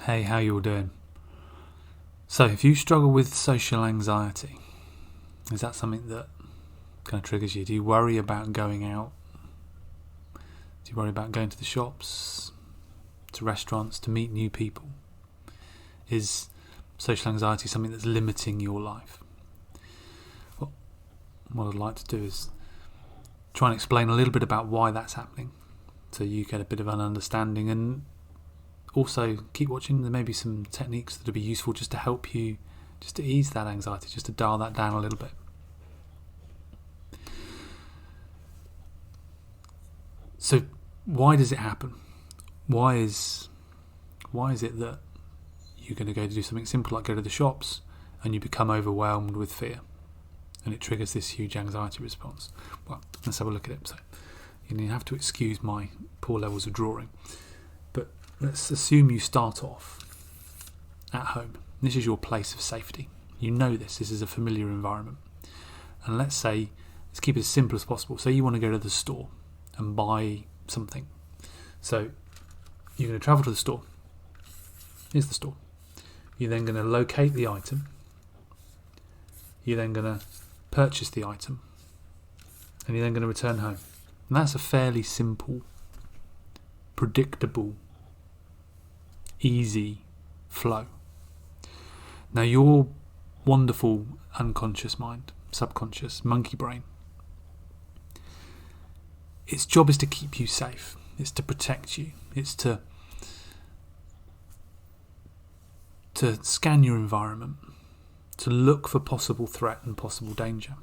Hey, how you all doing? So, if you struggle with social anxiety, is that something that kind of triggers you? Do you worry about going out? Do you worry about going to the shops, to restaurants, to meet new people? Is social anxiety something that's limiting your life? Well, what I'd like to do is try and explain a little bit about why that's happening, so you get a bit of an understanding, and also keep watching. There may be some techniques that will be useful just to help you, just to ease that anxiety, just to dial that down a little bit. So why does it happen? Why is it that you're going to go to do something simple like go to the shops and you become overwhelmed with fear and it triggers this huge anxiety response? Well, let's have a look at it. So you have to excuse my poor levels of drawing, but let's assume you start off at home. This is your place of safety. You know this is a familiar environment. And let's keep it as simple as possible. Say you want to go to the store and buy something. So you're going to travel to the store. Here's the store. You're then going to locate the item. You're then going to purchase the item. And you're then going to return home. And that's a fairly simple, predictable, easy flow. Now your wonderful unconscious mind, subconscious, monkey brain, its job is to keep you safe. It's to protect you. It's to scan your environment, to look for possible threat and possible danger.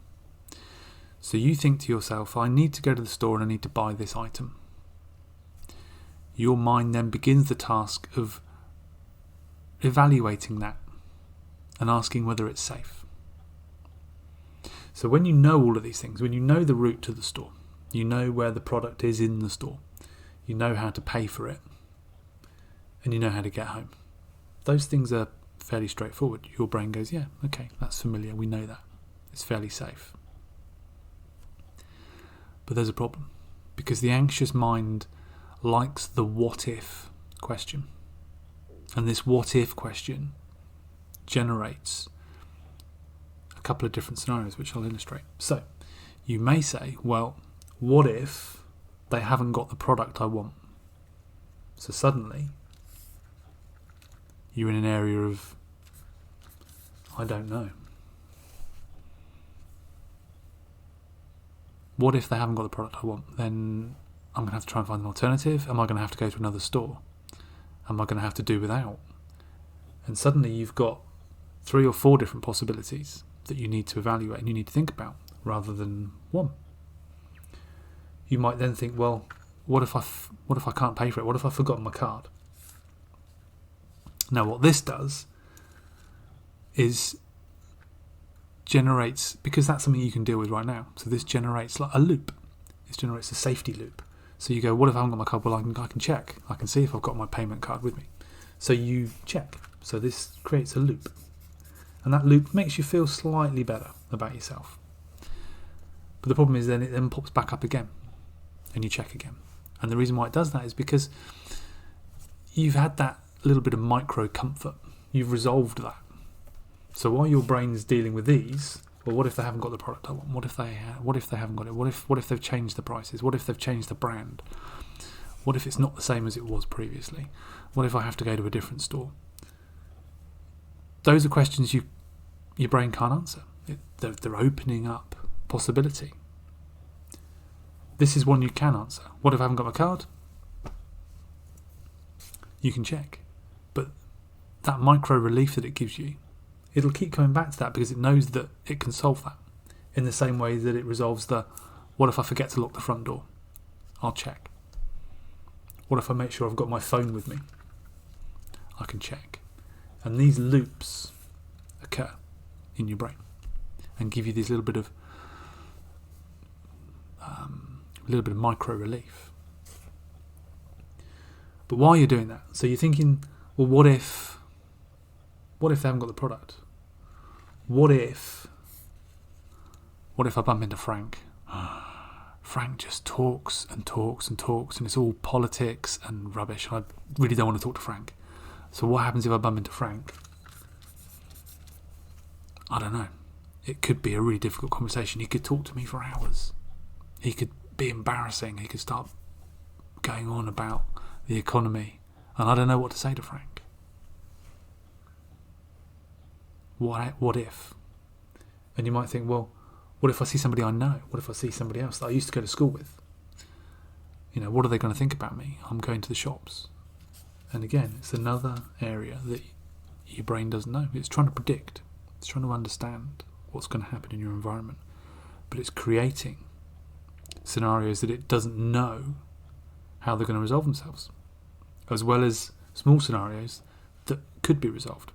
So you think to yourself, I need to go to the store and I need to buy this item. Your mind then begins the task of evaluating that and asking whether it's safe. So when you know all of these things, when you know the route to the store, you know where the product is in the store, you know how to pay for it, and you know how to get home. Those things are fairly straightforward. Your brain goes, yeah, okay, that's familiar, we know that. It's fairly safe. But there's a problem, because the anxious mind likes the what if question. And this what if question generates a couple of different scenarios, which I'll illustrate. So you may say, well, what if they haven't got the product I want? So suddenly you're in an area of, I don't know. What if they haven't got the product I want? Then I'm going to have to try and find an alternative. Am I going to have to go to another store? Am I going to have to do without? And suddenly you've got 3 or 4 different possibilities that you need to evaluate and you need to think about, rather than one. You might then think, well, what if I can't pay for it? What if I've forgotten my card? Now what this does is generates, because that's something you can deal with right now, so this generates like a loop. This generates a safety loop. So you go, what if I haven't got my card? Well, I can check. I can see if I've got my payment card with me. So you check. So this creates a loop. And that loop makes you feel slightly better about yourself. But the problem is then it then pops back up again. And you check again. And the reason why it does that is because you've had that little bit of micro comfort. You've resolved that. So while your brain's dealing with these, well, what if they haven't got the product I want? What if they haven't got it? What if they've changed the prices? What if they've changed the brand? What if it's not the same as it was previously? What if I have to go to a different store? Those are questions your brain can't answer. They're opening up possibility. This is one you can answer. What if I haven't got my card? You can check. But that micro relief that it gives you, it'll keep coming back to that because it knows that it can solve that. In the same way that it resolves the, what if I forget to lock the front door? I'll check. What if I make sure I've got my phone with me? I can check. And these loops occur in your brain and give you this little bit of micro relief. But while you're doing that, so you're thinking, well, what if they haven't got the product? What if I bump into Frank? Frank just talks and talks and talks, and it's all politics and rubbish. I really don't want to talk to Frank. So what happens if I bump into Frank? I don't know. It could be a really difficult conversation. He could talk to me for hours. He could be embarrassing. He could start going on about the economy. And I don't know what to say to Frank. What if? And you might think, well, what if I see somebody I know? What if I see somebody else that I used to go to school with? What are they going to think about me? I'm going to the shops. And again, it's another area that your brain doesn't know. It's trying to predict. It's trying to understand what's going to happen in your environment. But it's creating scenarios that it doesn't know how they're going to resolve themselves, as well as small scenarios that could be resolved.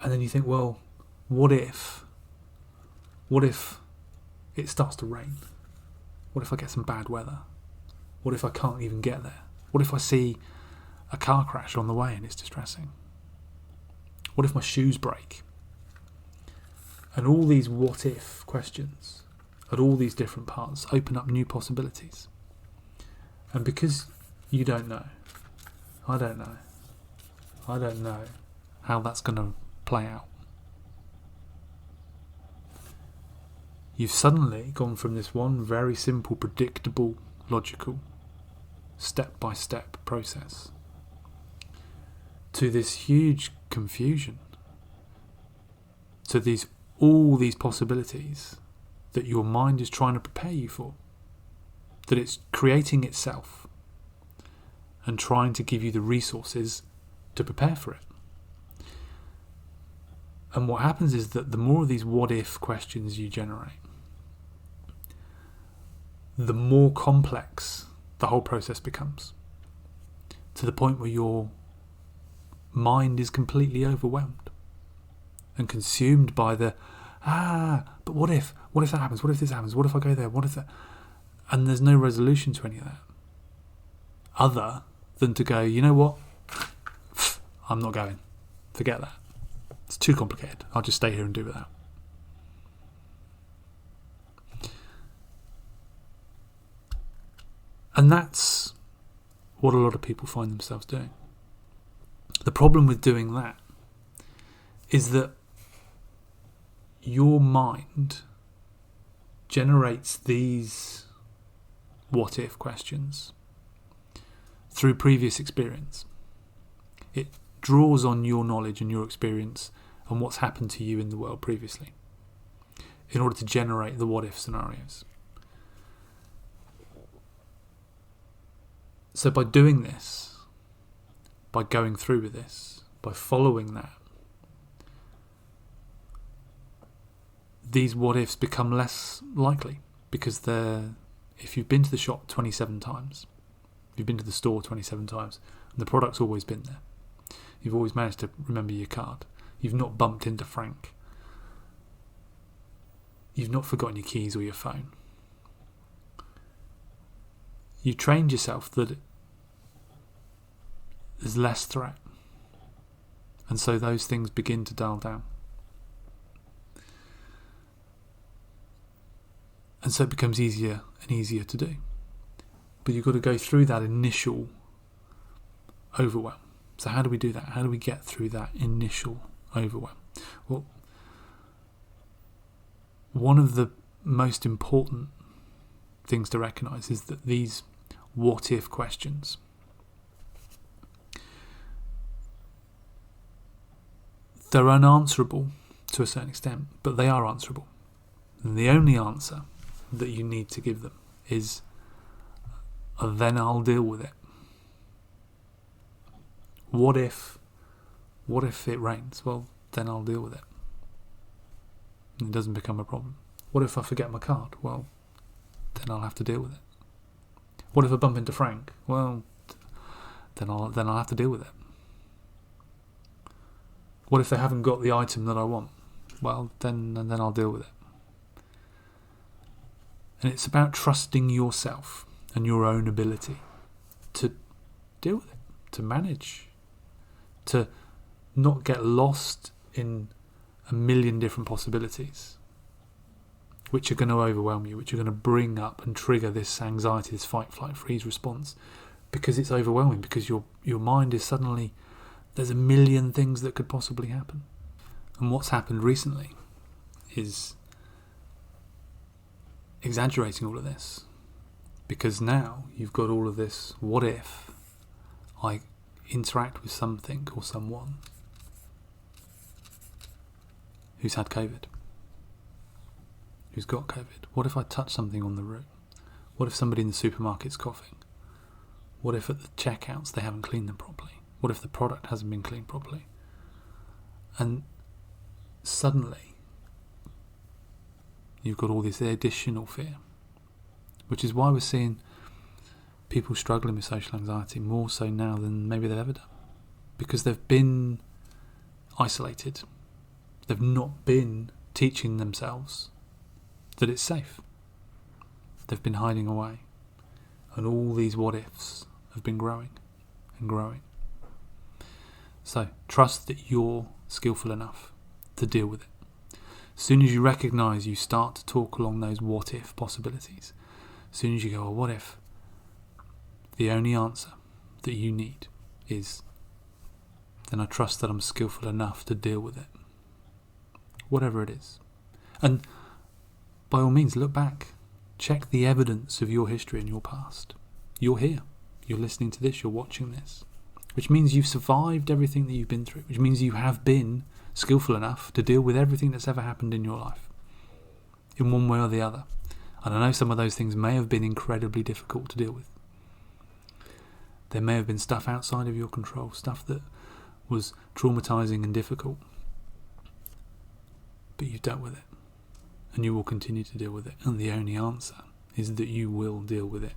And then you think, well, what if it starts to rain? What if I get some bad weather? What if I can't even get there? What if I see a car crash on the way and it's distressing? What if my shoes break? And all these what if questions at all these different parts open up new possibilities. And because you don't know, I don't know how that's going to play out. You've suddenly gone from this one very simple, predictable, logical, step-by-step process to this huge confusion, to all these possibilities that your mind is trying to prepare you for, that it's creating itself and trying to give you the resources to prepare for it. And what happens is that the more of these what-if questions you generate, the more complex the whole process becomes, to the point where your mind is completely overwhelmed and consumed by the but what if that happens, what if this happens, what if I go there, what if that, and there's no resolution to any of that other than to go, you know what, I'm not going, forget that, it's too complicated, I'll just stay here and do without. And that's what a lot of people find themselves doing. The problem with doing that is that your mind generates these what-if questions through previous experience. It draws on your knowledge and your experience and what's happened to you in the world previously in order to generate the what-if scenarios. So by doing this, by going through with this, by following that, these what-ifs become less likely, because if you've been to the shop 27 times, if you've been to the store 27 times, and the product's always been there, you've always managed to remember your card, you've not bumped into Frank, you've not forgotten your keys or your phone, you trained yourself that there's less threat, and so those things begin to dial down. And so it becomes easier and easier to do. But you've got to go through that initial overwhelm. So how do we do that? How do we get through that initial overwhelm? Well, one of the most important things to recognise is that these what-if questions, they're unanswerable to a certain extent, but they are answerable. And the only answer that you need to give them is, then I'll deal with it. What if it rains? Well, then I'll deal with it. And it doesn't become a problem. What if I forget my card? Well, then I'll have to deal with it. What if I bump into Frank? Well, then I'll have to deal with it. What if they haven't got the item that I want? Well, then I'll deal with it. And it's about trusting yourself and your own ability to deal with it, to manage, to not get lost in a million different possibilities which are going to overwhelm you, which are going to bring up and trigger this anxiety, this fight, flight, freeze response, because it's overwhelming, because your mind is suddenly, there's a million things that could possibly happen. And what's happened recently is exaggerating all of this, because now you've got all of this, what if I interact with something or someone who's had COVID, who's got COVID? What if I touch something on the route? What if somebody in the supermarket's coughing? What if at the checkouts they haven't cleaned them properly? What if the product hasn't been cleaned properly? And suddenly you've got all this additional fear, which is why we're seeing people struggling with social anxiety more so now than maybe they've ever done, because they've been isolated. They've not been teaching themselves that it's safe. They've been hiding away, and all these what ifs have been growing and growing. So trust that you're skillful enough to deal with it. As soon as you recognise, you start to talk along those what if possibilities. As soon as you go, well, what if the only answer that you need is, then I trust that I'm skillful enough to deal with it, whatever it is. And by all means, look back, check the evidence of your history and your past. You're here, you're listening to this, you're watching this, which means you've survived everything that you've been through, which means you have been skillful enough to deal with everything that's ever happened in your life, in one way or the other. And I know some of those things may have been incredibly difficult to deal with. There may have been stuff outside of your control, stuff that was traumatizing and difficult, but you've dealt with it, and you will continue to deal with it, and the only answer is that you will deal with it.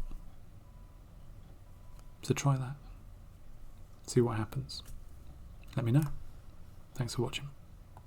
So try that. See what happens. Let me know. Thanks for watching.